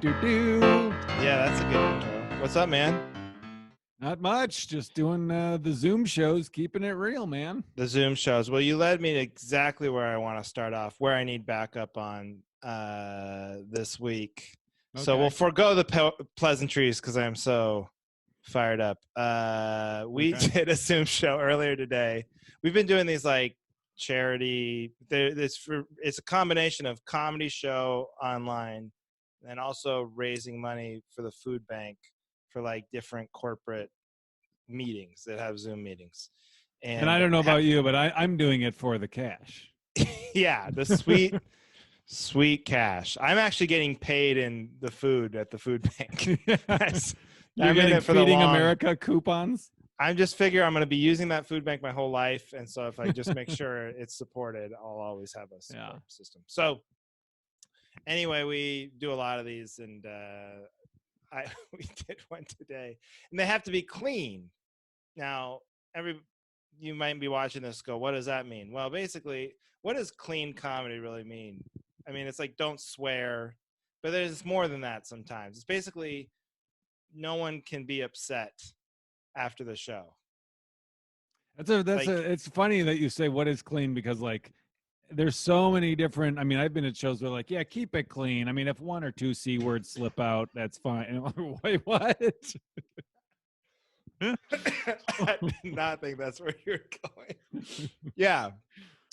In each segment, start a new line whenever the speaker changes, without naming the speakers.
Yeah, that's a good intro. What's up, man?
Not much. Just doing the Zoom shows, keeping it real, man.
The Zoom shows. Well, you led me to exactly where I want to start off, where I need backup on this week. So
Okay.
we'll forego the pleasantries because I am so fired up. We did a Zoom show earlier today. We've been doing these like charity. It's a combination of comedy show online and also raising money for the food bank for like different corporate meetings that have Zoom meetings.
And I don't know about you, but I'm doing it for the cash.
Yeah, the sweet cash. I'm actually getting paid in the food at the food bank.
You're getting Feeding America coupons?
I'm just figure I'm going to be using that food bank my whole life. And so if I just make sure it's supported, I'll always have a support system. So anyway, we do a lot of these, and we did one today, and they have to be clean. Now, you might be watching this go, what does that mean? Well, basically, what does clean comedy really mean? I mean, it's like don't swear, but there's more than that sometimes. It's basically no one can be upset after the show.
It's funny that you say what is clean, because like there's so many different, I mean, I've been at shows where like, yeah, keep it clean. I mean, if one or two C words slip out, that's fine. Wait, what?
I did not think that's where you're going. Yeah.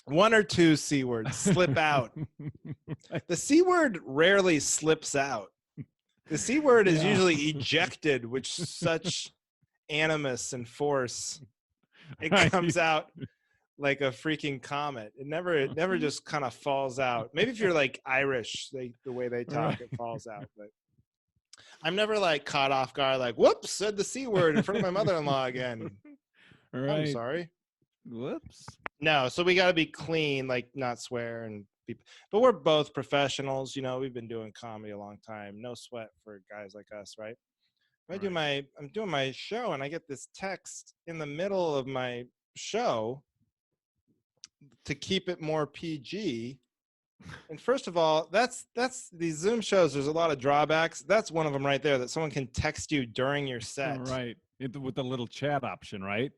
One or two C words slip out. The C word rarely slips out. The C word is usually ejected with such animus and force. It comes out like a freaking comet. It never just kind of falls out. Maybe if you're like Irish, the way they talk, it falls out. But I'm never like caught off guard, like, whoops, said the C word in front of my mother-in-law again.
Right.
I'm sorry.
Whoops.
No, so we got to be clean, like not swear but we're both professionals. You know, we've been doing comedy a long time. No sweat for guys like us, right? I'm doing my show, and I get this text in the middle of my show to keep it more PG. And first of all, that's these Zoom shows. There's a lot of drawbacks. That's one of them right there, that someone can text you during your set.
Right. With the little chat option, right?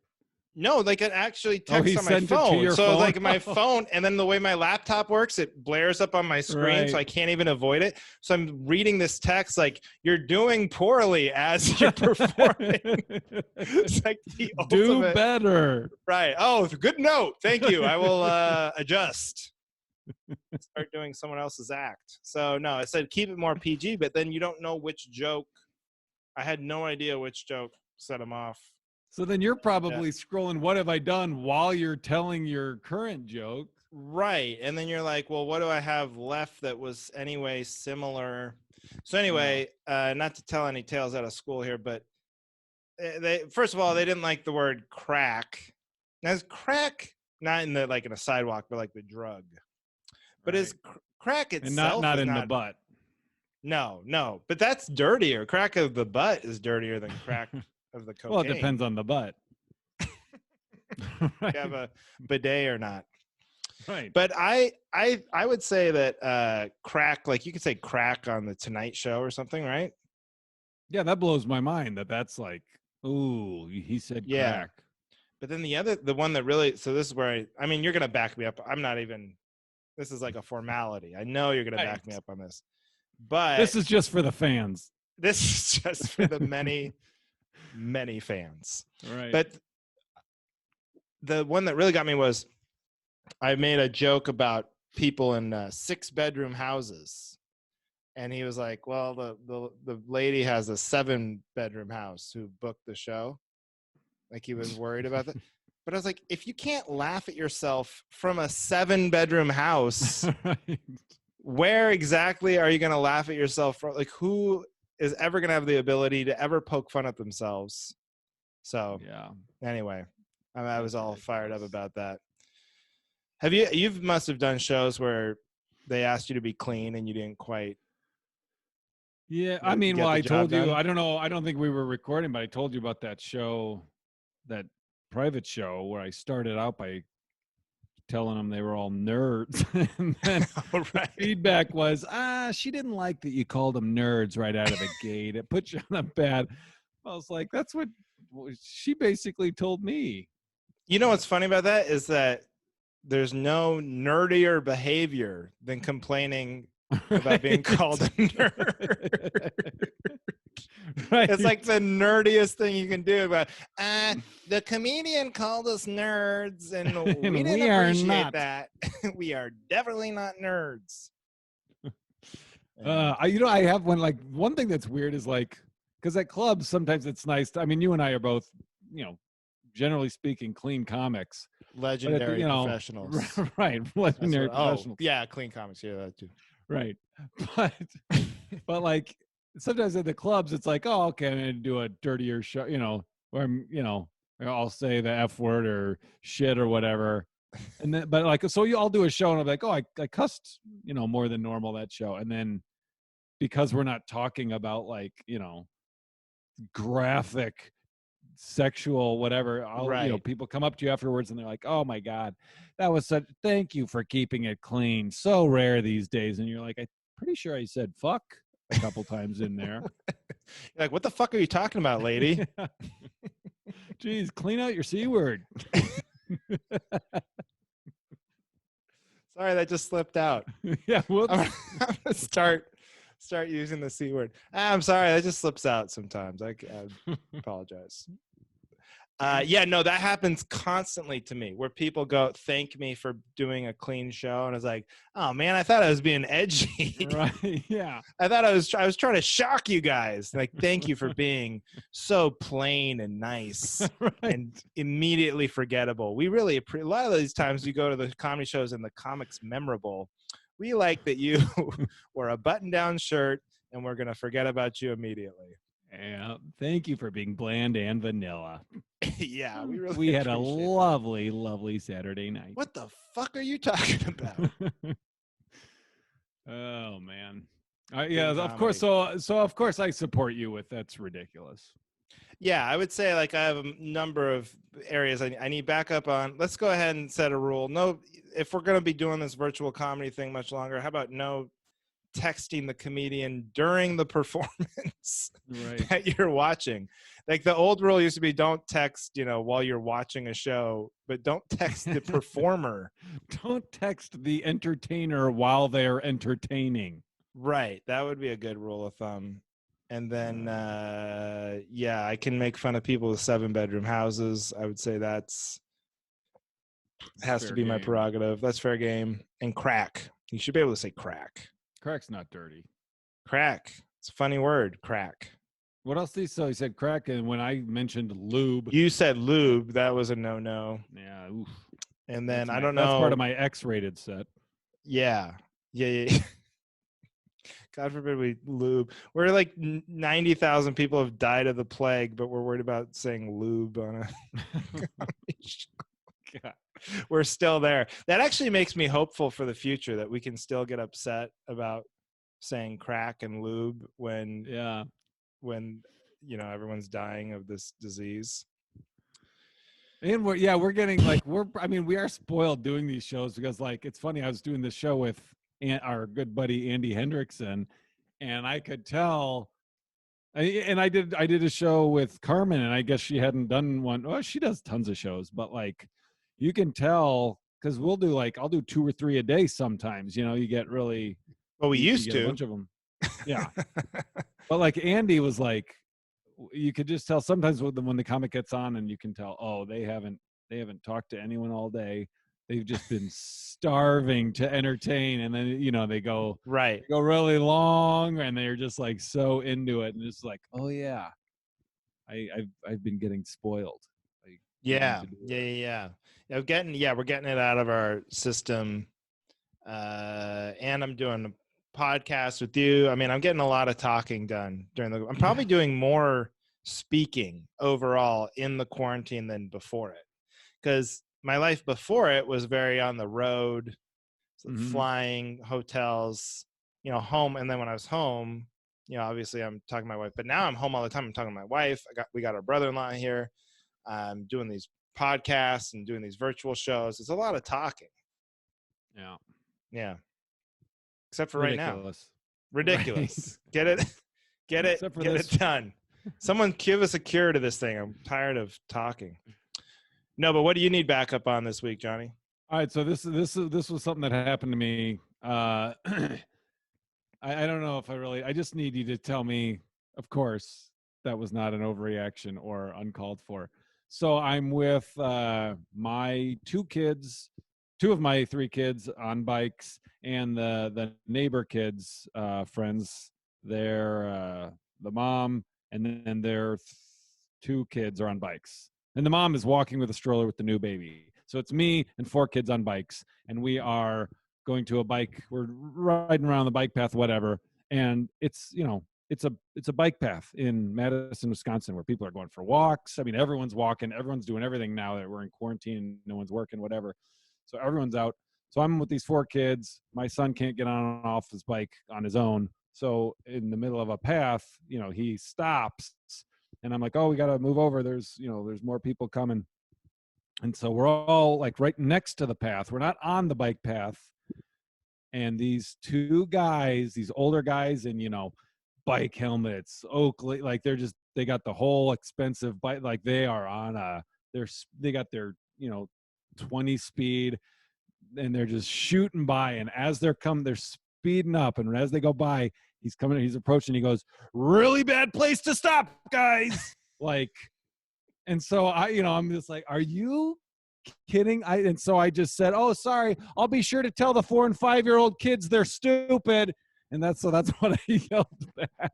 No, like it actually texts on my phone. So like my phone, and then the way my laptop works, it blares up on my screen, so I can't even avoid it. So I'm reading this text like, you're doing poorly as you're performing. It's like the ultimate.
Do better.
Right. Oh, good note. Thank you. I will adjust. Start doing someone else's act. So no, it said keep it more PG, but then you don't know which joke. I had no idea which joke set him off.
So then you're probably scrolling, what have I done, while you're telling your current joke.
Right. And then you're like, well, what do I have left that was anyway similar? So anyway, not to tell any tales out of school here, but first of all, they didn't like the word crack. Now, is crack not in the like in a sidewalk, but like the drug? But is crack itself
and not in the butt?
No. But that's dirtier. Crack of the butt is dirtier than crack of the cocaine.
Well, it depends on the butt.
Right. You have a bidet or not.
Right.
But I would say that crack, like you could say crack on the Tonight Show or something, right?
Yeah, that blows my mind that's like, ooh, he said crack.
But then the one that really, so this is where I mean, you're going to back me up. I'm not even, this is like a formality. I know you're going to back me up on this. But
this is just for the fans.
This is just for the many fans.
Right.
But the one that really got me was I made a joke about people in 6-bedroom houses, and he was like, well, the lady has a 7-bedroom house who booked the show. Like he was worried about that. But I was like, if you can't laugh at yourself from a 7-bedroom house, right, where exactly are you going to laugh at yourself from? Like, who is ever going to have the ability to ever poke fun at themselves? So anyway, I was all fired up about that. Have you must have done shows where they asked you to be clean and you didn't quite.
Yeah. I mean, well, I told you, I don't know. I don't think we were recording, but I told you about that show, that private show where I started out by telling them they were all nerds. And then
Oh, right.
feedback was, she didn't like that you called them nerds right out of the gate. It put you on a bad. I was like, that's what she basically told me.
You know what's funny about that is that there's no nerdier behavior than complaining about being called a nerd.
Right.
It's like the nerdiest thing you can do. About the comedian called us nerds, and we didn't
we are
appreciate
not.
that. We are definitely not nerds.
I have one thing that's weird is like, because at clubs sometimes it's nice. I mean, you and I are both, generally speaking, clean comics.
Legendary professionals.
Right. Legendary professionals.
Yeah, clean comics. Yeah, that too.
Right. But like sometimes at the clubs, it's like, oh, okay, I'm gonna do a dirtier show, where I'm, I'll say the F word or shit or whatever. And then, but like, so I'll do a show and I'm like, oh, I cussed, more than normal that show. And then because we're not talking about like, graphic sexual whatever, people come up to you afterwards and they're like, oh my God, that was thank you for keeping it clean. So rare these days. And you're like, I'm pretty sure I said fuck a couple times in there.
You're like, what the fuck are you talking about, lady?
Yeah. Jeez, clean out your C word.
Sorry, that just slipped out.
Yeah, whoops.
I'm gonna start using the C word. I'm sorry, that just slips out sometimes. I apologize. No, that happens constantly to me, where people go thank me for doing a clean show, and it's like, oh man, I thought I was being edgy.
Right? Yeah.
I thought I was trying to shock you guys. Like, thank you for being so plain and nice.
Right.
And immediately forgettable. We really a lot of these times you go to the comedy shows and the comics memorable. We like that you wear a button-down shirt, and we're gonna forget about you immediately.
Yeah, thank you for being bland and vanilla.
Yeah,
we had a lovely, lovely Saturday night.
What the fuck are you talking about?
Oh man, yeah, of course. So of course I support you with that's ridiculous.
Yeah, I would say like I have a number of areas I need backup on. Let's go ahead and set a rule. No, if we're going to be doing this virtual comedy thing much longer, how about no texting the comedian during the performance that you're watching? Like the old rule used to be don't text, while you're watching a show, but don't text the performer.
Don't text the entertainer while they're entertaining.
Right. That would be a good rule of thumb. And then, I can make fun of people with 7-bedroom houses. I would say has to be my prerogative. That's fair game. And crack. You should be able to say crack.
Crack's not dirty.
Crack. It's a funny word, crack.
What else did he say? He said crack, and when I mentioned lube.
You said lube. That was a no-no.
Yeah. Oof.
And then, I don't know.
That's part of my X-rated set.
Yeah. God forbid we lube. We're like 90,000 people have died of the plague, but we're worried about saying lube on a show. God. We're still there. That actually makes me hopeful for the future that we can still get upset about saying crack and lube when everyone's dying of this disease.
And we're getting like we are spoiled doing these shows because like it's funny. I was doing this show with our good buddy Andy Hendrickson, and I could tell. And I did a show with Carmen, and I guess she hadn't done one. Well, she does tons of shows, but like you can tell because I'll do 2 or 3 a day sometimes. You get really.
Well, we used to
a bunch of them. Yeah, but like Andy was like, you could just tell sometimes when the comic gets on, and you can tell, they haven't talked to anyone all day. They've just been starving to entertain, and then they go really long, and they're just like so into it, and just like, oh yeah, I've been getting spoiled.
We're getting it out of our system, and I'm doing a podcast with you. I mean, I'm getting a lot of talking done I'm probably doing more speaking overall in the quarantine than before it, because my life before it was very on the road, flying, hotels, home. And then when I was home, obviously I'm talking to my wife, but now I'm home all the time. I'm talking to my wife. We got our brother-in-law here. I'm doing these podcasts and doing these virtual shows. It's a lot of talking.
Yeah.
Yeah. Except for right now.
Ridiculous.
Ridiculous. Get it. Get it.
Except for
Get
this.
it done. Someone give us a cure to this thing. I'm tired of talking. No, but what do you need backup on this week, Johnny?
All right, so this was something that happened to me. I don't know if I just need you to tell me, of course, that was not an overreaction or uncalled for. So I'm with my two of my three kids on bikes, and the neighbor kids, friends. They're the mom, and then their two kids are on bikes, and the mom is walking with a stroller with the new baby. So it's me and four kids on bikes, and we are going to a bike. We're riding around the bike path, whatever, and it's it's a bike path in Madison, Wisconsin, where people are going for walks. I mean, everyone's walking, everyone's doing everything now that we're in quarantine, no one's working, whatever. So everyone's out. So I'm with these four kids. My son can't get on and off his bike on his own. So in the middle of a path, he stops, and I'm like, oh, we got to move over. There's more people coming. And so we're all like right next to the path. We're not on the bike path. And these two guys, these older guys in, bike helmets, Oakley, like they got the whole expensive bike, like they are on they got their, 20 speed, and they're just shooting by. And as they're speeding up, and as they go by, he's approaching, he goes, really bad place to stop, guys. Like, and so I'm just like, are you kidding? And so I just said, oh, sorry, I'll be sure to tell the 4 and 5-year-old kids they're stupid. And that's what I yelled back.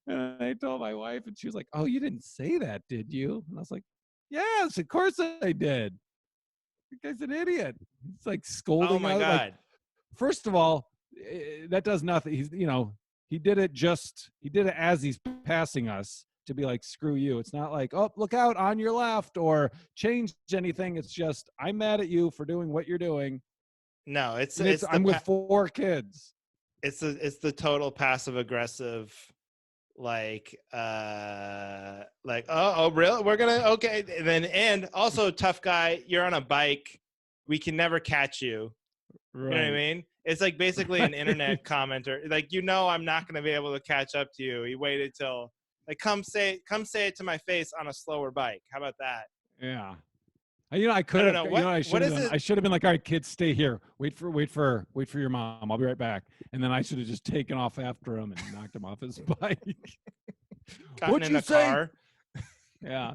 And I told my wife, and she was like, oh, you didn't say that, did you? And I was like, yes, of course I did. The guy's an idiot. He's like scolding.
Oh my
out.
God.
Like, first of all, that does nothing. He did it as he's passing us to be like, screw you. It's not like, oh, look out on your left or change anything. It's just, I'm mad at you for doing what you're doing.
No,
I'm with four kids.
It's the total passive aggressive, like oh really, we're gonna, okay, and also, tough guy, you're on a bike, we can never catch you. Right. You know what I mean? It's like basically an internet commenter, like, I'm not gonna be able to catch up to you. He waited till, like, come say it to my face on a slower bike. How about that?
Yeah. I could have. I should have been like, all right, kids, stay here. Wait for your mom. I'll be right back. And then I should have just taken off after him and knocked him off his bike.
What'd you say? Car.
Yeah.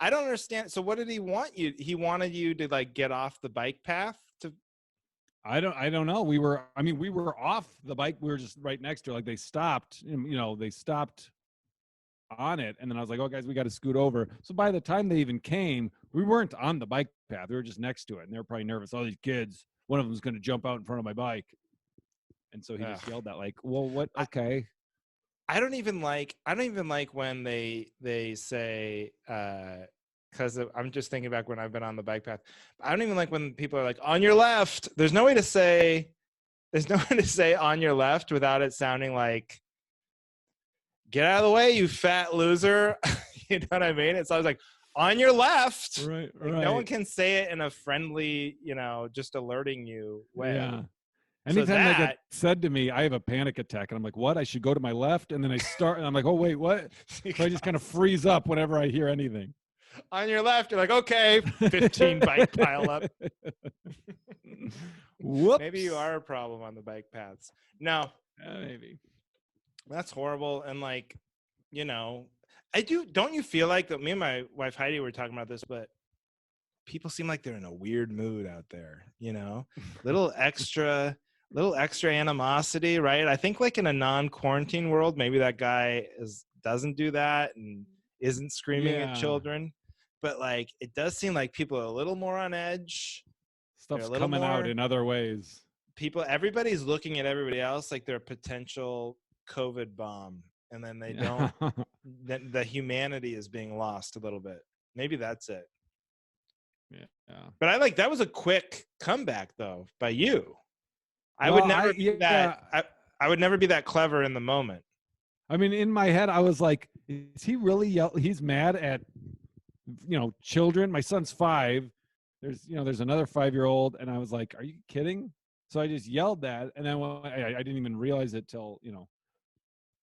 I don't understand. So what did he want you? He wanted you to, like, get off the bike path to.
I don't know. We were off the bike. We were just right next to it. Like, they stopped. They stopped on it, and then I was like, oh, guys, we got to scoot over. So by the time they even came, we weren't on the bike path. We were just next to it, and they were probably nervous. All these kids, one of them's going to jump out in front of my bike. And so he just yelled that, like, well, what? Okay.
I don't even like when they say, because I'm just thinking back when I've been on the bike path. I don't even like when people are like, on your left. There's no way to say on your left without it sounding like, get out of the way, you fat loser. You know what I mean? It's always like, on your left.
Right.
Like, no one can say it in a friendly, just alerting you way.
Yeah. Anytime that gets said to me, I have a panic attack, and I'm like, what? I should go to my left? And then I start, and I'm like, oh, wait, what? So I just kind of freeze up whenever I hear anything.
On your left, you're like, okay, 15 bike pile up.
Whoops.
Maybe you are a problem on the bike paths. No.
Maybe.
That's horrible. And, like, don't you feel like, me and my wife Heidi were talking about this, but people seem like they're in a weird mood out there, little extra animosity, right? I think, like, in a non-quarantine world, maybe that guy doesn't do that and isn't screaming at children, but, like, it does seem like people are a little more on edge.
Stuff's coming out in other ways.
Everybody's looking at everybody else like they're a potential COVID bomb, and then they don't. Then the humanity is being lost a little bit. Maybe that's it.
Yeah.
But that was a quick comeback though by you. I would never be that. I would never be that clever in the moment.
I mean, in my head, I was like, is he really he's mad at children? My son's 5. there's another 5-year-old, and I was like, are you kidding? So I just yelled that, and then I didn't even realize it till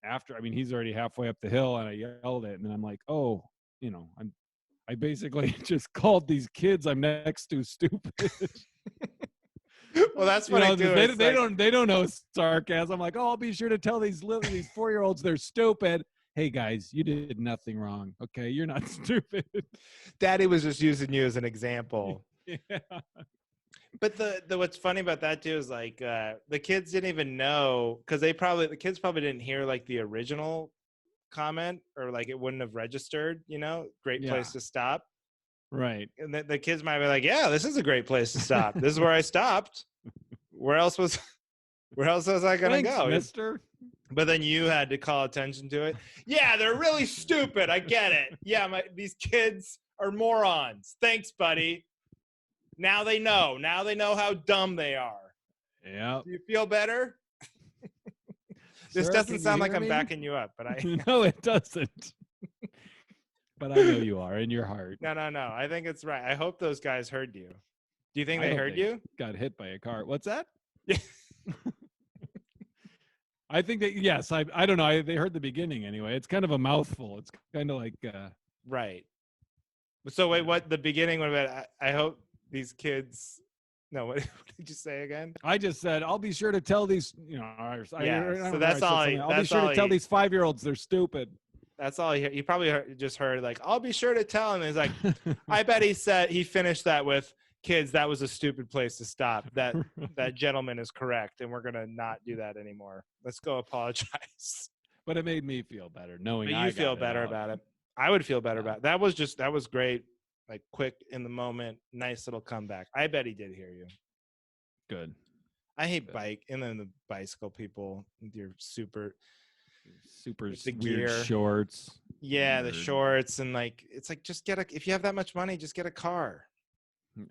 after. I mean, he's already halfway up the hill, and I yelled it, and then I'm like, oh, I basically just called these kids I'm next to stupid.
Well, that's funny too.
They don't know sarcasm. I'm like, oh, I'll be sure to tell these 4-year-olds they're stupid. Hey guys, you did nothing wrong. Okay, you're not stupid.
Daddy was just using you as an example.
Yeah.
But the what's funny about that too is like the kids didn't even know, because the kids probably didn't hear like the original comment, or like it wouldn't have registered. Great place to stop.
Right.
And the kids might be like, yeah, this is a great place to stop. This is where I stopped. Where else was I gonna go,
mister?
But then you had to call attention to it. Yeah, they're really stupid. I get it. Yeah, these kids are morons. Thanks, buddy. Now they know. Now they know how dumb they are.
Yeah.
Do you feel better? This doesn't sound like I'm backing you up, but
No, it doesn't. But I know you are in your heart.
No. I think it's right. I hope those guys heard you. Do you think they heard you?
Got hit by a car. What's that? Yeah. I think that, yes. I don't know. They heard the beginning anyway. It's kind of a mouthful. It's kind of like
right. So wait, what the beginning? What about? I hope these kids. No, what did you say again?
I just said I'll be sure to tell these.
So that's all.
I'll be sure to tell these 5-year-olds they're stupid.
That's all he probably just heard. Like, I'll be sure to tell him. He's like, I bet he finished that with, kids, that was a stupid place to stop. That gentleman is correct, and we're gonna not do that anymore. Let's go apologize.
But it made me feel better knowing.
But you feel better about it. I would feel better about it. That was great. Like, quick in the moment, nice little comeback. I bet he did hear you.
Good.
I hate the bicycle people with your super
weird
gear.
Shorts.
Yeah, the shorts, and like, it's like, just if you have that much money, just get a car. You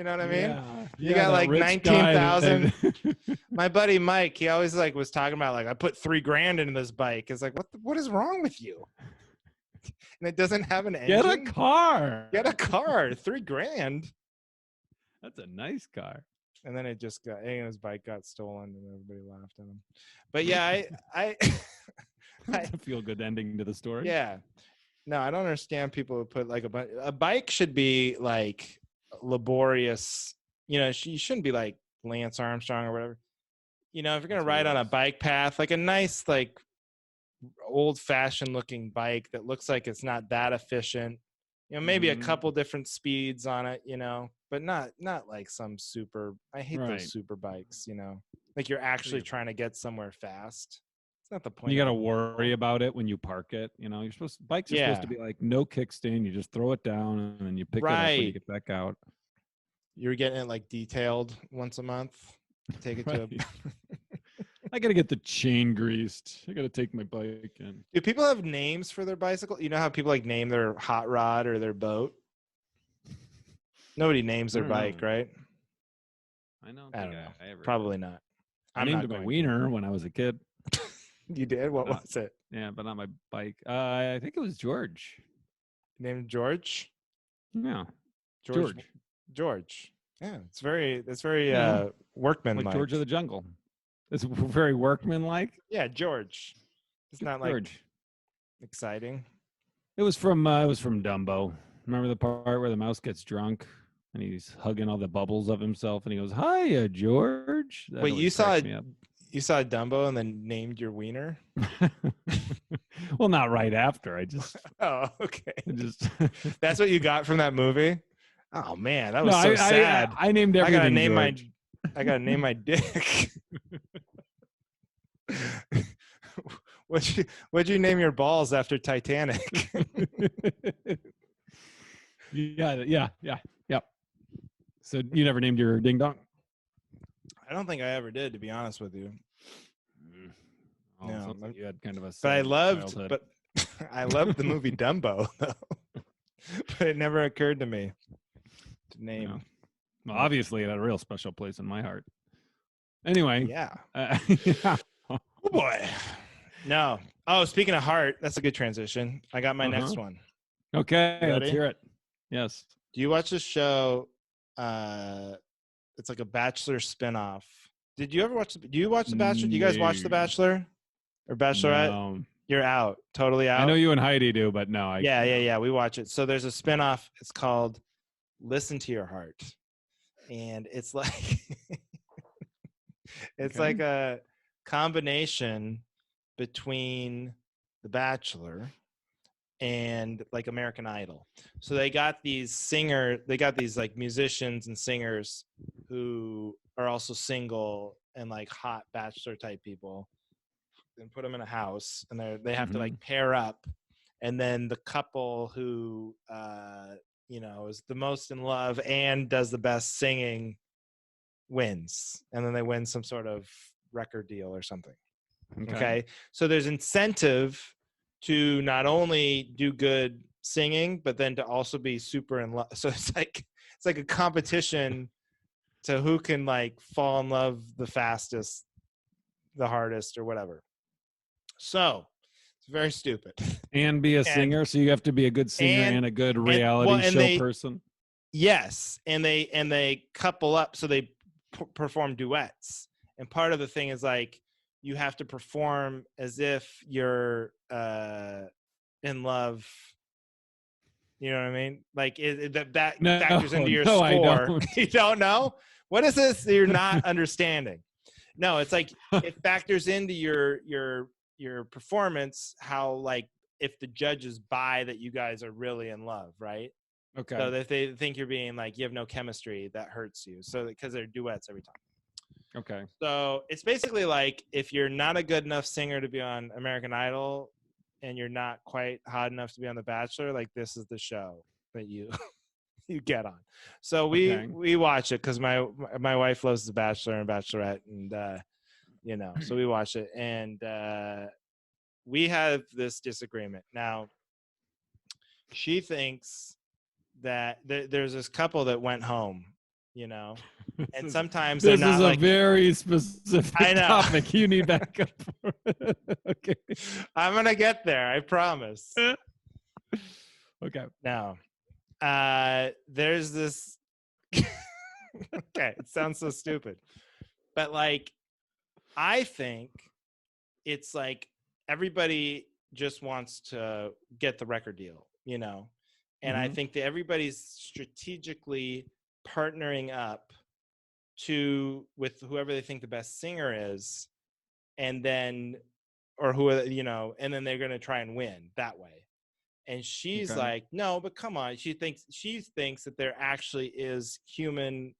know what I mean?
Yeah.
You got like 19,000. My buddy Mike, he always like was talking about like, I put $3,000 into this bike. It's like, what is wrong with you? And it doesn't have an engine.
Get a car.
$3,000.
That's a nice car.
And then his bike got stolen, and everybody laughed at him. But yeah,
That's a feel-good ending to the story.
Yeah. No, I don't understand people who put like a bike should be like laborious. You shouldn't be like Lance Armstrong or whatever. If you're going to ride on a bike path, like a nice, like old-fashioned looking bike that looks like it's not that efficient, maybe a couple different speeds on it, but not like some super, I hate those super bikes, like you're actually trying to get somewhere fast. It's not the point.
You got to worry about it when you park it. Bikes are supposed to be like no kickstand. You just throw it down and then you pick it up when you get back out.
You're getting it like detailed once a month. Take it to
I got to get the chain greased. I got to take my bike in.
Do people have names for their bicycle? You know how people like name their hot rod or their boat? Nobody names their bike, right?
I don't
know. Probably not.
I named my wiener when I was a kid.
You did? What was it?
Yeah, but not my bike. I think it was George.
Named George?
Yeah.
George. Yeah, it's very workmanlike.
Like George of the Jungle. It's very workmanlike.
Yeah, George. It's not like George. Exciting.
It was from Dumbo. Remember the part where the mouse gets drunk and he's hugging all the bubbles of himself and he goes, "Hiya, George." That
Wait, you saw Dumbo and then named your wiener?
Well, not right after. I just
Oh, okay. That's what you got from that movie? Oh man, that was sad.
I named everything.
I gotta name my dick. What'd you name your balls after Titanic?
Yeah. So you never named your ding dong?
I don't think I ever did, to be honest with you.
No, you had kind of a.
But I loved the movie Dumbo, though. But it never occurred to me to name.
No. Well, obviously, it had a real special place in my heart. Anyway.
Yeah.
Yeah.
Oh, boy. No. Oh, speaking of heart, that's a good transition. I got my next one.
Okay,
You
let's
ready?
hear it. Yes.
Do you watch this show? It's like a Bachelor spinoff. Did you ever watch? Do you watch The Bachelor? Do you guys watch The
No.
Bachelor or Bachelorette?
No.
You're out, totally
I know
out.
you and Heidi do, but no,
Yeah. We watch it. So there's a spinoff. It's called Listen to Your Heart, and it's like it's
Okay.
like a combination between The Bachelor and like American Idol. So they got these like musicians and singers who are also single and like hot bachelor type people, and put them in a house, and they have to like pair up, and then the couple who is the most in love and does the best singing wins, and then they win some sort of record deal or something. Okay. So there's incentive to not only do good singing, but then to also be super in love. So it's like a competition to who can like fall in love the fastest, the hardest, or whatever. So it's very stupid.
And be a
And
singer, so you have to be a good singer and a good reality show person.
Yes, and they couple up, so they perform duets. And part of the thing is like you have to perform as if you're in love. You know what I mean? Like that factors into your score.
I don't.
You don't know? What is this you're not understanding? No, it's like it factors into your performance, how like if the judges buy that you guys are really in love, right?
Okay.
So if they think you're being like you have no chemistry, that hurts you. So because they're duets every time.
Okay.
So it's basically like if you're not a good enough singer to be on American Idol, and you're not quite hot enough to be on The Bachelor, like this is the show that you get on. So we watch it because my wife loves The Bachelor and Bachelorette, and so we watch it, and we have this disagreement. Now she thinks that there's this couple that went home, and sometimes they're not like.
This is a very specific
I know.
topic. You need backup for it. Okay.
I'm gonna get there, I promise.
Okay.
Now, there's this. Okay, it sounds so stupid, but like, I think it's like everybody just wants to get the record deal, and I think that everybody's strategically partnering up with whoever they think the best singer is, and then and then they're going to try and win that way. And she's like, no, but come on. She thinks that there actually is human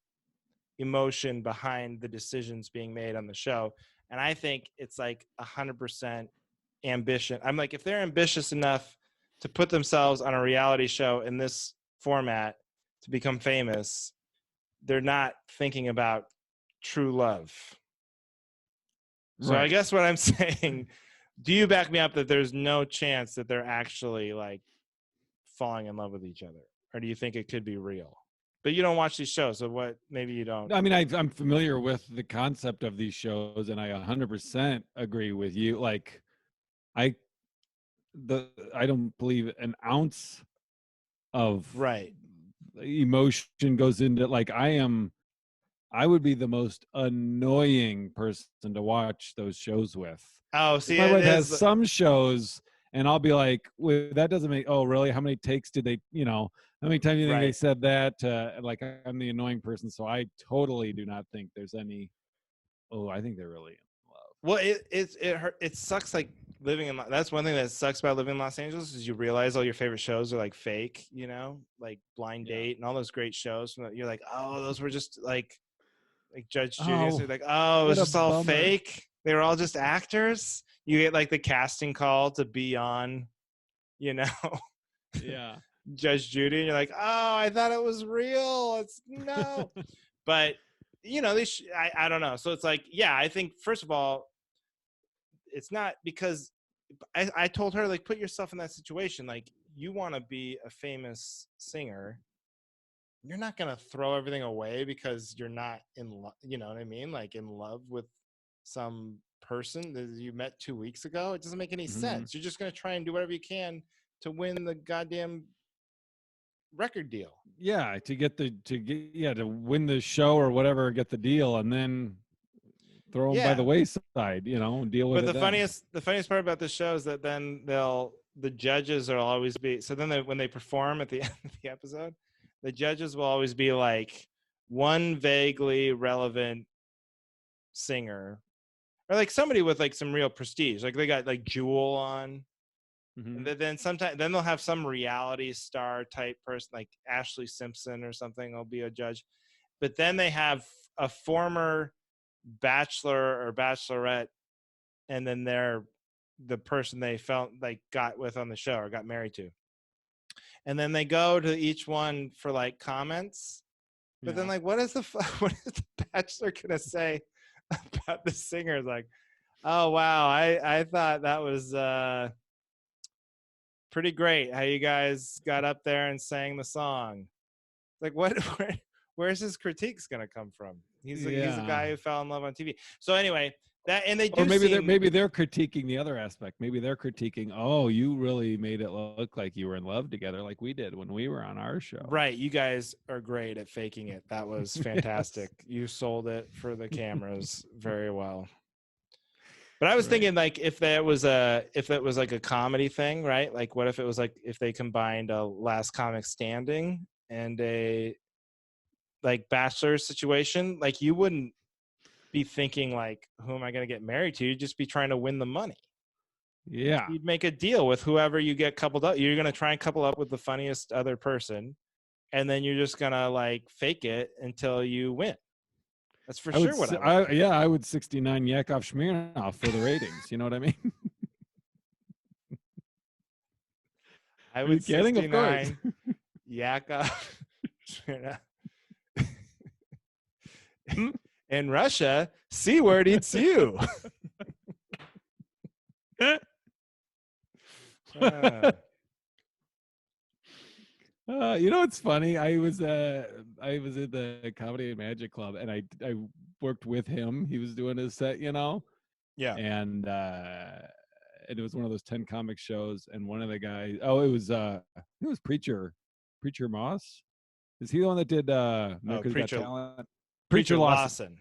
emotion behind the decisions being made on the show. And I think it's like 100% ambition. I'm like, if they're ambitious enough to put themselves on a reality show in this format to become famous, they're not thinking about true love. So I guess what I'm saying, do you back me up that there's no chance that they're actually like falling in love with each other? Or do you think it could be real? But you don't watch these shows, so what? Maybe you don't.
I mean, I'm familiar with the concept of these shows, and I 100% agree with you. Like, I don't believe an ounce of emotion goes into, like, I would be the most annoying person to watch those shows with.
Oh, see,
my wife has some shows, and I'll be like, well, that doesn't make. Oh, really? How many takes did they? How many times do you think they said that? Like, I'm the annoying person, so I totally do not think there's any. Oh, I think they're really in love.
Well, it sucks. Like living in that's one thing that sucks about living in Los Angeles is you realize all your favorite shows are like fake. Like Blind Date and all those great shows. You're like, oh, those were just like Judge Judy. So like, oh, it was just all fake. They were all just actors. You get like the casting call to be on, Judge Judy, and you're like, oh, I thought it was real. It's no, but I don't know. So it's like, yeah, I think first of all, it's not because I told her like, put yourself in that situation. Like, you want to be a famous singer. You're not going to throw everything away because you're not in love. You know what I mean? Like in love with some person that you met 2 weeks ago. It doesn't make any sense. You're just going to try and do whatever you can to win the goddamn record deal.
Yeah, to win the show or whatever, get the deal, and then throw them by the wayside, deal with
But
it
the
then.
funniest part about the show is that then the judges will always be, so then when they perform at the end of the episode, the judges will always be like one vaguely relevant singer, or like somebody with like some real prestige, like they got like Jewel on.
Mm-hmm.
And then sometimes they'll have some reality star type person like Ashley Simpson or something will be a judge. But then they have a former bachelor or bachelorette, and then they're the person they felt like got with on the show or got married to. And then they go to each one for like comments. But then like what is the bachelor gonna say about the singer? Like, oh wow, I thought that was pretty great how you guys got up there and sang the song. Like where's his critiques gonna come from? He's a guy who fell in love on TV. So anyway, that, and they do,
or maybe they're critiquing the other aspect. Maybe they're critiquing, oh, you really made it look like you were in love together, like we did when we were on our show.
Right, you guys are great at faking it. That was fantastic. Yes. You sold it for the cameras very well. But I was thinking, like, if that was like a comedy thing, right? Like, what if it was like if they combined a Last Comic Standing and a like Bachelor situation? Like, you wouldn't be thinking like, who am I going to get married to? You'd just be trying to win the money.
Yeah,
you'd make a deal with whoever you get coupled up. You're going to try and couple up with the funniest other person, and then you're just going to like fake it until you win. That's for sure what I would.
I would 69 Yakov Smirnov for the ratings. You know what I mean?
I would 69 Yakov Smirnov. In Russia, C-word eats you.
It's funny. I was at the Comedy and Magic Club, and I worked with him. He was doing his set,
Yeah.
And it was one of those 10 comic shows, and one of the guys. Oh, it was Preacher Moss. Is he the one that did America's Got Talent?
Preacher Lawson.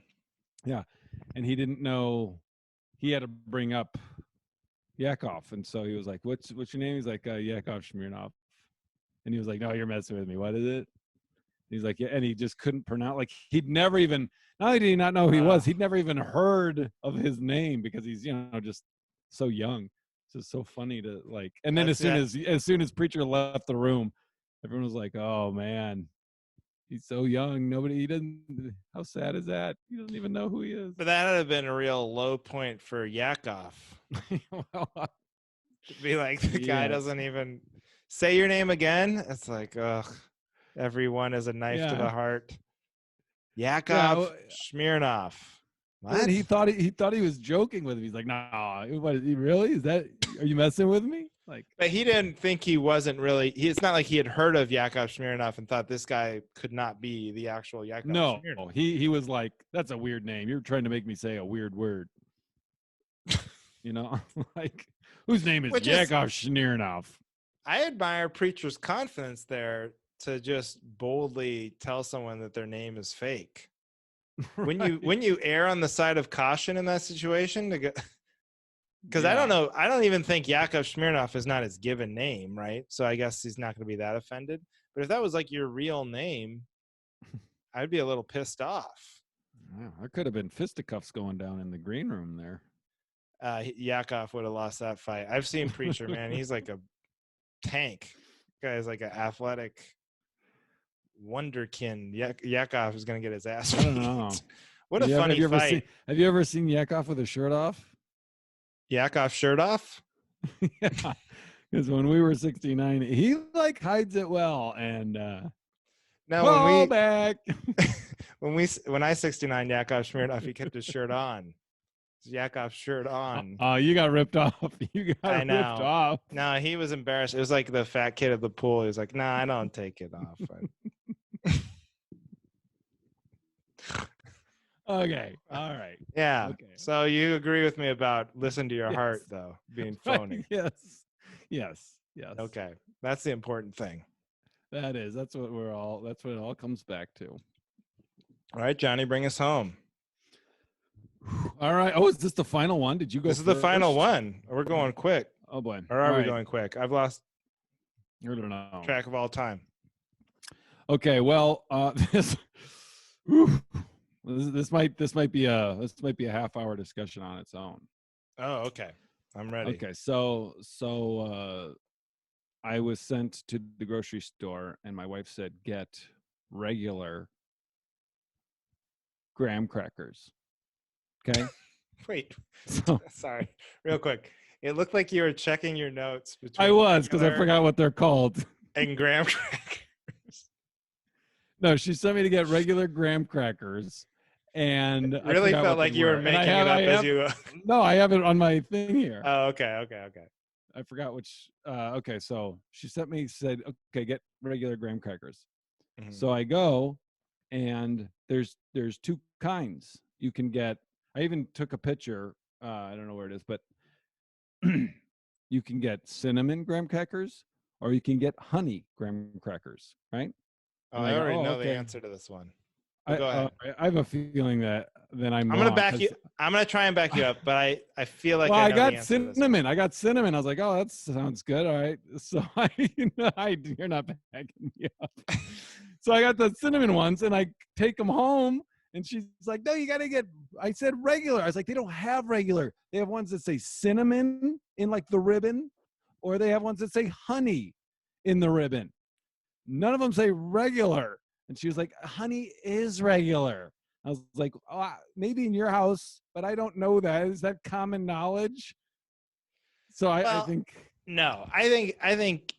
Yeah, and he didn't know he had to bring up Yakov, and so he was like, "What's your name?" He's like, "Yakov Smirnov," and he was like, "No, you're messing with me. What is it?" He's like, "Yeah," and he just couldn't pronounce. Like, he'd never even. Not only did he not know who he was, he'd never even heard of his name because he's just so young. It's just so funny to like. And then as soon as Preacher left the room, everyone was like, "Oh man, he's so young. He doesn't. How sad is that? He doesn't even know who he is."
But that would have been a real low point for Yakov. To be like, the guy doesn't even say your name again. It's like, ugh, everyone is a knife to the heart. Yakov Smirnov.
What? And he thought he was joking with him. He's like, "No, what? Is he really? Are you messing with me?" Like,
but he didn't think he wasn't really. It's not like he had heard of Yakov Smirnov and thought this guy could not be the actual Yakov.
No,
Smirnov.
He was like, "That's a weird name. You're trying to make me say a weird word." Like, whose name is Yakov Smirnov?
I admire Preacher's confidence there to just boldly tell someone that their name is fake. Right. When you err on the side of caution in that situation, because I don't know, I don't even think Yakov Smirnov is not his given name, right? So I guess he's not going to be that offended. But if that was like your real name, I'd be a little pissed off.
Wow, there could have been fisticuffs going down in the green room there.
Yakov would have lost that fight. I've seen Preacher, man. He's like a tank. Guy's like an athletic wonderkin. Yakov is going to get his ass beat. I don't know. What a funny fight.
Have you ever seen Yakov with a shirt off?
Yakov shirt off?
Yeah. Because when we were 69, he like hides it well. And
no,
back.
when I 69 Yakov Smirnov, he kept his shirt on. Yakov's shirt on.
Oh, you got ripped off. Ripped off.
No, he was embarrassed. It was like the fat kid at the pool. He was like, "Nah, I don't take it off."
Okay. All right.
Yeah.
Okay.
So you agree with me about listen to your heart, though, being phony.
Yes.
Okay. That's the important thing.
That is. That's what it all comes back to.
All right, Johnny, bring us home.
All right. Oh, is this the final one? Did you go
This is the final
first?
one. We're going quick.
Oh boy.
Or are
All
we
right.
going quick? I've lost
I don't know.
track of all time.
Okay. Well, this whew, this might be a half-hour discussion on its own.
Oh, okay. I'm ready.
Okay. So I was sent to the grocery store, and my wife said, "Get regular graham crackers." Okay.
Wait,
So
sorry, real quick. It looked like you were checking your notes between
I was, because I
regular
forgot what they're called.
and graham crackers.
No, she sent me to get regular graham crackers, and
It
I
really
forgot
felt
what
like
they
you were
were. And
making it up as you.
No, I have it on my thing here.
Oh, okay.
I forgot which. Okay, so she said, "Okay, get regular graham crackers."
Mhm.
So I go, and there's two kinds you can get. I even took a picture. I don't know where it is, but you can get cinnamon graham crackers, or you can get honey graham crackers, right?
Oh,
And
I
I go,
already
"Oh,
know the
okay."
answer to this one. But go ahead.
I have a feeling that I'm
I'm gonna
wrong,
back you.
'cause-
I'm gonna try and back you up, but I feel like
well,
I
I
know the
got
answer to this one.
cinnamon. I got cinnamon. I was like, "Oh, that sounds good." All right. So you're not backing me up. So I got the cinnamon ones, and I take them home. And she's like, "No, you got to get." I said regular. I was like, "They don't have regular. They have ones that say cinnamon in like the ribbon, or they have ones that say honey in the ribbon. None of them say regular." And she was like, "Honey is regular." I was like, "Oh, maybe in your house, but I don't know that. Is that common knowledge?" So I
Well,
think
no, I think.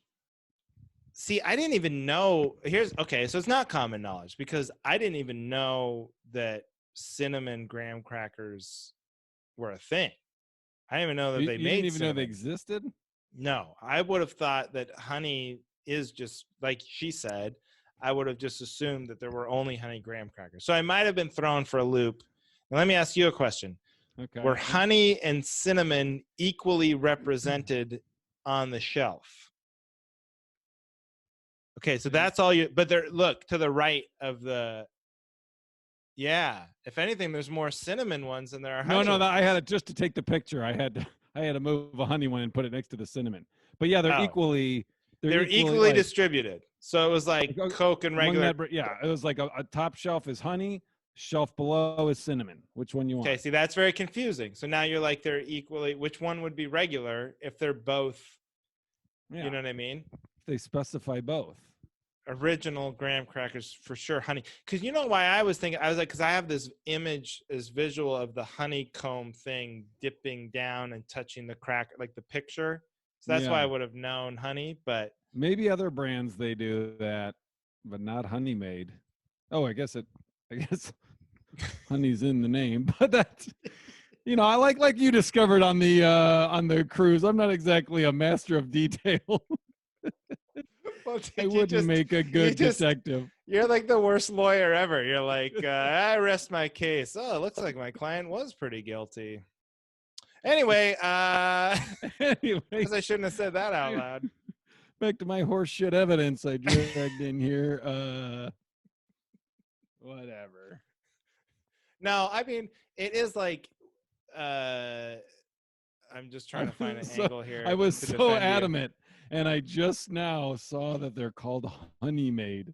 See, I didn't even know. Okay, so it's not common knowledge because I didn't even know that cinnamon graham crackers were a thing. I didn't even know that
you
they
didn't
made
even know they
cinnamon.
existed.
No, I would have thought that honey is just like she said. I would have just assumed that there were only honey graham crackers. So I might have been thrown for a loop. Now, let me ask you a question.
Okay.
Were honey and cinnamon equally represented on the shelf? Okay, so that's all you. But look to the right of the. Yeah, if anything, there's more cinnamon ones than there are honey.
No,
ones.
I had it just to take the picture. I had to move a honey one and put it next to the cinnamon. But yeah, they're
Oh.
equally.
They're equally like, distributed. So it was like Coke and regular.
Yeah, it was like a top shelf is honey, shelf below is cinnamon. Which one you want?
Okay, see, that's very confusing. So now you're like, they're equally, which one would be regular if they're both,
Yeah.
you know what I mean?
They specify both.
Original graham crackers for sure, honey. Because you know why I was thinking? I was like, because I have this image, this visual of the honeycomb thing dipping down and touching the cracker, like the picture. So that's why I would have known honey, but.
Maybe other brands they do that, but not Honey Made. Oh, I guess honey's in the name, but that's, I like you discovered on the cruise. I'm not exactly a master of detail.
Well,
I wouldn't make a good detective.
You're like the worst lawyer ever. You're like, I rest my case. Oh, it looks like my client was pretty guilty. Anyway, because I shouldn't have said that out loud.
Back to my horseshit evidence I dragged in here. Whatever.
No, I mean, it is like, I'm just trying to find an angle here.
I was so adamant, and I just now saw that they're called Honey Made.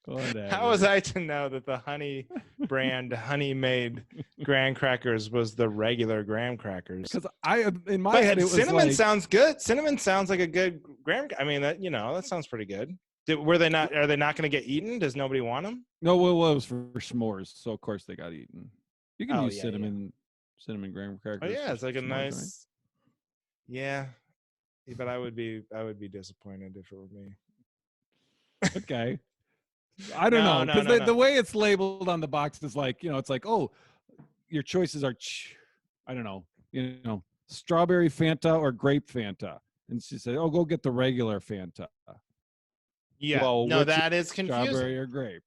Whatever.
How was I to know that the honey brand Honey Made graham crackers was the regular graham crackers?
Because in my head, it was
cinnamon
like,
sounds good. Cinnamon sounds like a good graham. I mean, that sounds pretty good. Are they not going to get eaten? Does nobody want them?
No, well, it was for s'mores, so of course they got eaten. You can use cinnamon graham crackers.
Oh yeah, it's like a nice.
Right?
Yeah, but I would be disappointed if it were me.
Okay. I don't know, because the way it's labeled on the box is like, it's like, oh, your choices are, I don't know, strawberry Fanta or grape Fanta, and she said, oh, go get the regular Fanta.
Yeah, well, no, that is confusing.
Strawberry or grape.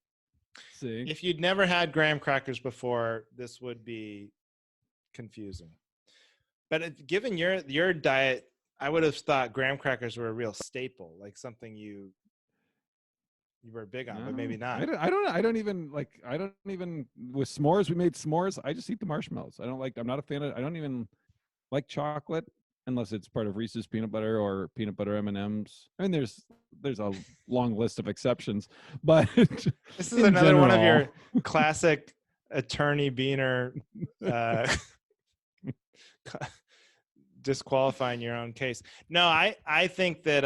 See,
if you'd never had graham crackers before, this would be confusing. But given your diet, I would have thought graham crackers were a real staple, like something you were big on, but maybe
No,
not.
I don't even like. I don't even with s'mores. We made s'mores. I just eat the marshmallows. I don't like. I'm not a fan of. I don't even like chocolate unless it's part of Reese's peanut butter or peanut butter M&Ms. I mean, there's a long list of exceptions, but
This is
in
another one of
general,
your classic attorney Beaner uh, disqualifying your own case. No, I think that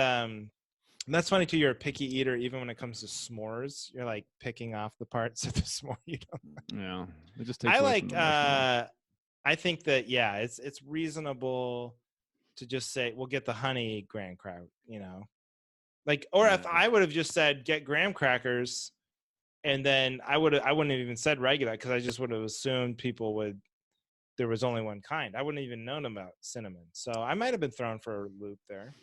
that's funny too. You're a picky eater, even when it comes to s'mores. You're like picking off the parts of the s'more you don't.
yeah, it just takes
I
away from
like.
the marshmallow.
I think that it's reasonable to just say we'll get the honey graham cracker. Like, or if
Yeah.
I would have just said get graham crackers, and then I wouldn't have even said regular because I just would have assumed people would. There was only one kind. I wouldn't even known about cinnamon, so I might have been thrown for a loop there.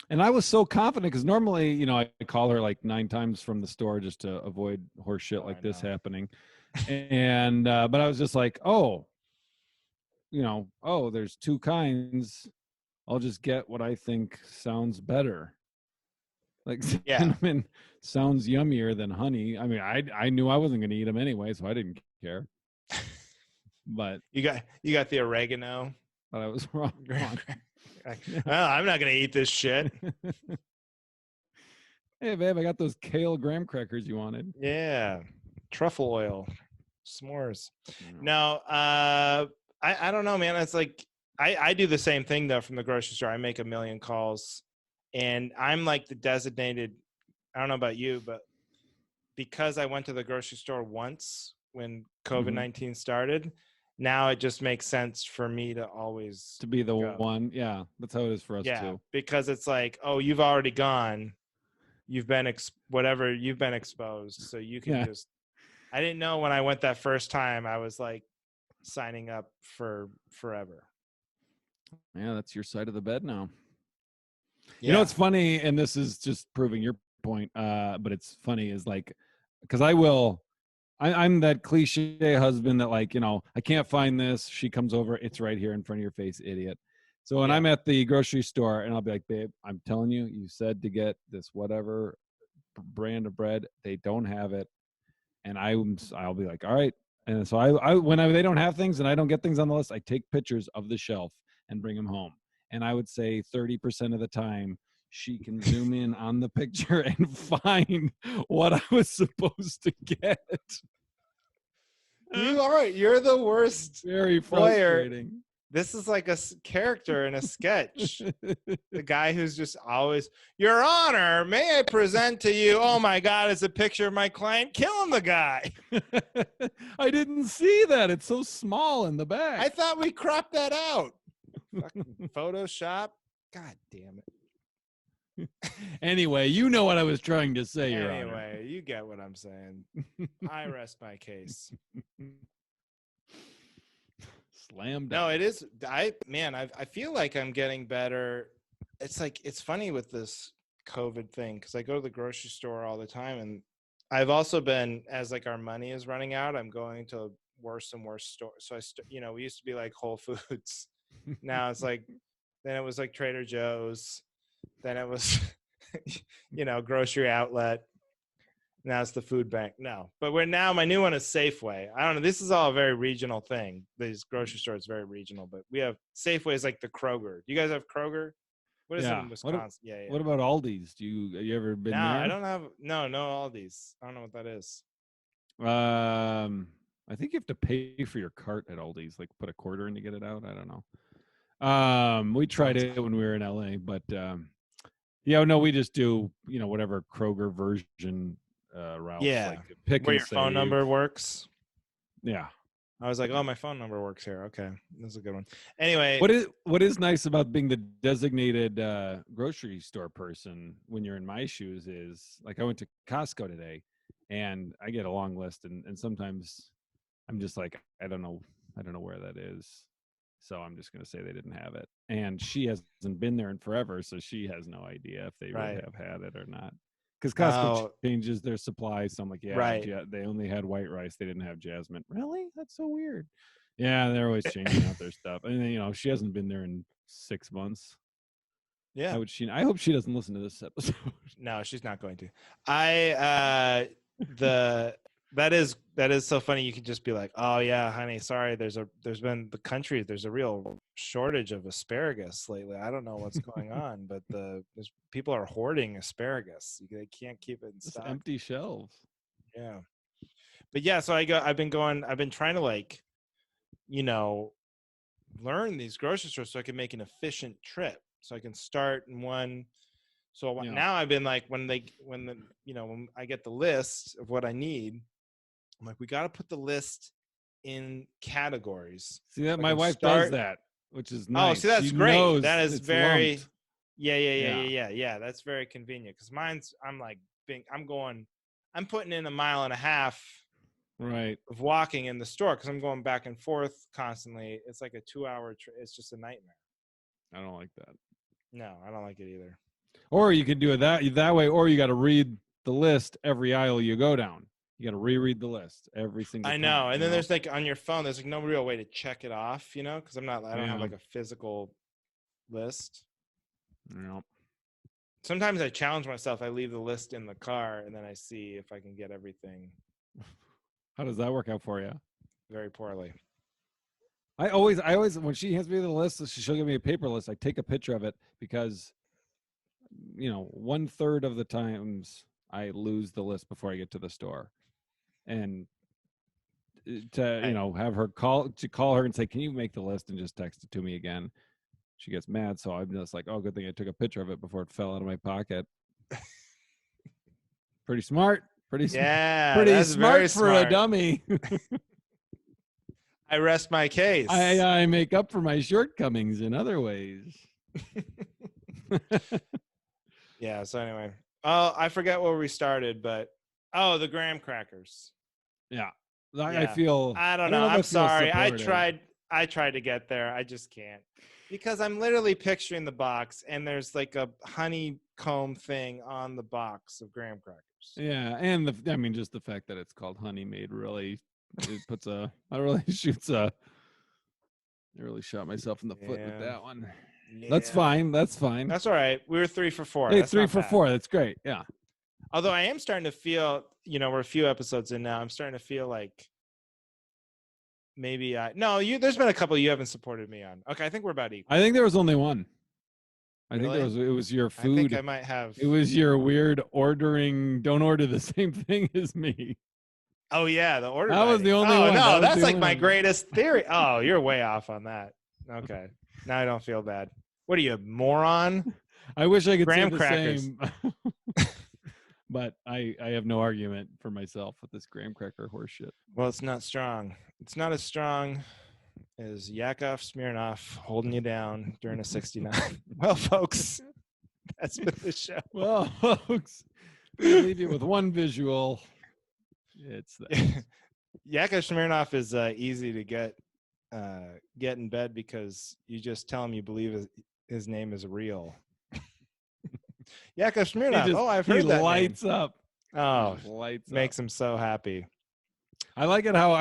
And I was so confident because normally, I call her like 9 times from the store just to avoid horse shit like this happening. And but I was just like, oh, there's 2 kinds. I'll just get what I think sounds better. Like cinnamon sounds yummier than honey. I mean, I knew I wasn't going to eat them anyway, so I didn't care. But
you got the oregano.
But I was wrong.
Well, I'm not going to eat this shit.
Hey, babe, I got those kale graham crackers you wanted.
Yeah, truffle oil, s'mores. No, I don't know, man. It's like I do the same thing though from the grocery store. I make a million calls, and I'm like the designated. I don't know about you, but because I went to the grocery store once when COVID-19 started, now it just makes sense for me to always
be the
go.
one. Yeah, that's how it is for us too.
Because it's like, oh, you've already gone. You've been you've been exposed, so you can just. I didn't know when I went that first time. I was like signing up for forever.
Yeah, that's your side of the bed now.
Yeah.
You know what's funny, and this is just proving your point, but it's funny is like, because I'm that cliche husband that like, I can't find this. She comes over, it's right here in front of your face, idiot. So when I'm at the grocery store and I'll be like, babe, I'm telling you, you said to get this whatever brand of bread, they don't have it, and I'll be like, all right. And so they don't have things and I don't get things on the list, I take pictures of the shelf and bring them home. And I would say 30% of the time she can zoom in on the picture and find what I was supposed to get.
You're the worst.
Very frustrating.
Lawyer. This is like a character in a sketch. The guy who's just always, Your Honor, may I present to you? Oh my God, it's a picture of my client killing the guy.
I didn't see that. It's so small in the back.
I thought we cropped that out. Fucking Photoshop. God damn it.
Anyway, you know what I was trying to say, Your Honor.
Anyway, you get what I'm saying. I rest my case.
Slammed.
No, it is. I feel like I'm getting better. It's like, it's funny with this COVID thing because I go to the grocery store all the time, and I've also been, as like our money is running out, I'm going to worse and worse stores. So we used to be like Whole Foods. Now it's like, then it was like Trader Joe's. Then it was, grocery outlet. Now it's the food bank. No, but my new one is Safeway. I don't know. This is all a very regional thing. These grocery stores very regional, but we have Safeway is like the Kroger. Do you guys have Kroger? What is it in Wisconsin?
What about Aldi's? Have you ever been there?
I don't have no Aldi's. I don't know what that is.
I think you have to pay for your cart at Aldi's, like put a quarter in to get it out. I don't know. We tried it when we were in LA, but we just do whatever Kroger version routes.
Yeah,
like pick
where
and
your
save.
phone number works.
Yeah,
I was like, oh, my phone number works here. Okay, that's a good one. Anyway,
what is nice about being the designated grocery store person when you're in my shoes is like I went to Costco today, and I get a long list, and sometimes I'm just like I don't know where that is. So I'm just going to say they didn't have it. And she hasn't been there in forever, so she has no idea if they would have had it or not. Because Costco changes their supply. So I'm like, they only had white rice. They didn't have jasmine. Really? That's so weird. Yeah, they're always changing out their stuff. And then, she hasn't been there in 6 months.
Yeah.
How would she? I hope she doesn't listen to this episode.
No, she's not going to. That is so funny. You could just be like, "Oh yeah, honey, sorry. There's a real shortage of asparagus lately. I don't know what's going on, but people are hoarding asparagus. They can't keep it in
Just
stock.
empty shelves.
Yeah, but yeah. So I've been trying to like, learn these grocery stores so I can make an efficient trip. So I can start in one. So now I've been like, when I get the list of what I need, I'm like, we got to put the list in categories.
See that
So
my wife does that, which is nice.
Oh, see, that's
she
great.
Knows
that is very,
lumped.
yeah. That's very convenient because I'm like, I'm putting in 1.5 miles
right
of walking in the store because I'm going back and forth constantly. It's like a 2-hour trip. It's just a nightmare.
I don't like that.
No, I don't like it either.
Or you could do it that way, or you got to read the list every aisle you go down. You got to reread the list every single time.
I know. And then there's like on your phone, there's like no real way to check it off, because I don't have like a physical list.
No.
Sometimes I challenge myself. I leave the list in the car and then I see if I can get everything.
How does that work out for you?
Very poorly.
I always, when she hands me the list, she'll give me a paper list. I take a picture of it because, 1/3 of the times I lose the list before I get to the store. And to, have her call her and say, can you make the list, and just text it to me again. She gets mad. So I'm just like, oh, good thing I took a picture of it before it fell out of my pocket. Pretty smart. Pretty smart for a dummy.
I rest my case.
I make up for my shortcomings in other ways.
Yeah. So anyway, I forget where we started, but the graham crackers.
Yeah. I feel.
I don't know. I'm sorry. I tried to get there. I just can't, because I'm literally picturing the box and there's like a honeycomb thing on the box of graham crackers.
Yeah, and just the fact that it's called Honey Maid really, it puts I really shot myself in the foot with that one. Yeah. That's fine. That's
all right. We were 3 for 4.
Hey, 3 for 4. That's great. Yeah.
Although I am starting to feel, we're a few episodes in now. I'm starting to feel like maybe there's been a couple you haven't supported me on. Okay, I think we're about equal.
I think there was only one.
Really?
I think it was your food.
I think I might have.
It was your weird don't order the same thing as me.
Oh yeah, the order.
That was the only one.
No, that's like my greatest theory. Oh, you're way off on that. Okay, now I don't feel bad. What are you, a moron?
I wish I could
graham
say the
crackers.
Same. But I have no argument for myself with this graham cracker horse shit.
Well, it's not strong. It's not as strong as Yakov Smirnov holding you down during a 69. Well, folks, that's been the show.
Well, folks, we'll leave you with one visual. It's that.
Yakov Smirnov is easy to get in bed because you just tell him you believe his name is real. Yakov Smirnov. I've heard that.
He lights
name.
up.
Oh,
lights
makes him so happy.
I like it how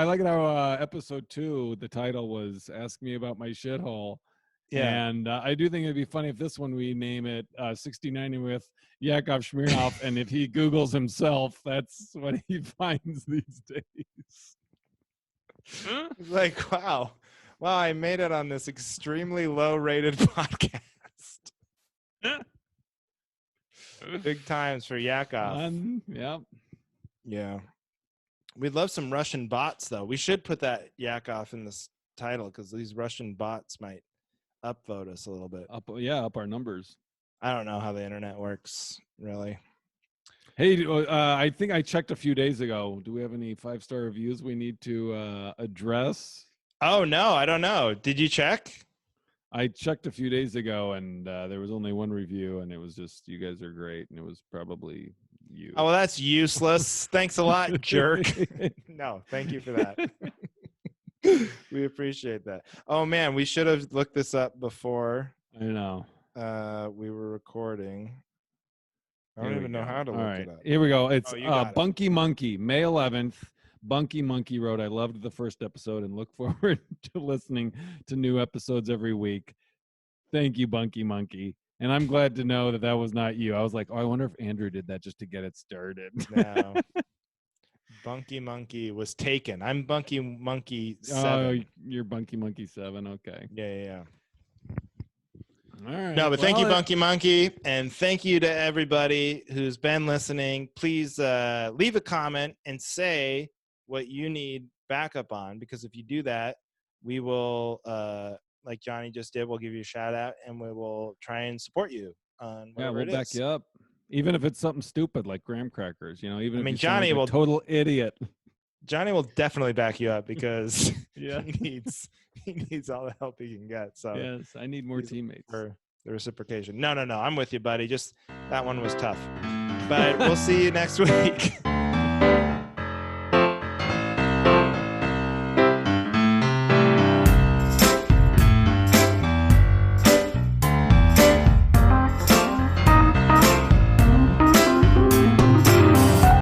episode 2, the title was "Ask Me About My Shithole." Yeah, and I do think it'd be funny if this one we name it 69'ing with Yakov Smirnov, and if he Googles himself, that's what he finds these days.
He's like, wow, I made it on this extremely low-rated podcast. Big times for Yakov.
Yeah.
Yeah. We'd love some Russian bots, though. We should put that Yakov in this title because these Russian bots might upvote us a little bit.
Up our numbers.
I don't know how the internet works, really.
Hey, I think I checked a few days ago. Do we have any 5-star reviews we need to address?
Oh, no, I don't know. Did you check?
I checked a few days ago, and there was only one review, and it was just, you guys are great, and it was probably you.
Oh, well, that's useless. Thanks a lot, jerk. No, thank you for that. We appreciate that. Oh, man, we should have looked this up before.
I know.
We were recording. I don't even know how to look it up.
Here we go. It's Bunky Monkey, May 11th. Bunky Monkey wrote, I loved the first episode and look forward to listening to new episodes every week. Thank you, Bunky Monkey. And I'm glad to know that was not you. I was like, oh, I wonder if Andrew did that just to get it started.
No. Bunky Monkey was taken. I'm Bunky Monkey 7.
Oh, you're Bunky Monkey 7. Okay.
Yeah.
All right.
No, but thank you, Bunky Monkey. And thank you to everybody who's been listening. Please leave a comment and say what you need backup on, because if you do that, we will, like Johnny just did, we'll give you a shout out and we will try and support you on whatever
we'll back you up. Even if it's something stupid like graham crackers, even if you
Johnny
sound like
will
a total idiot.
Johnny will definitely back you up because
yeah.
he needs all the help he can get. So
yes, I need more teammates
for the reciprocation. No, I'm with you, buddy. Just that one was tough. But we'll see you next week.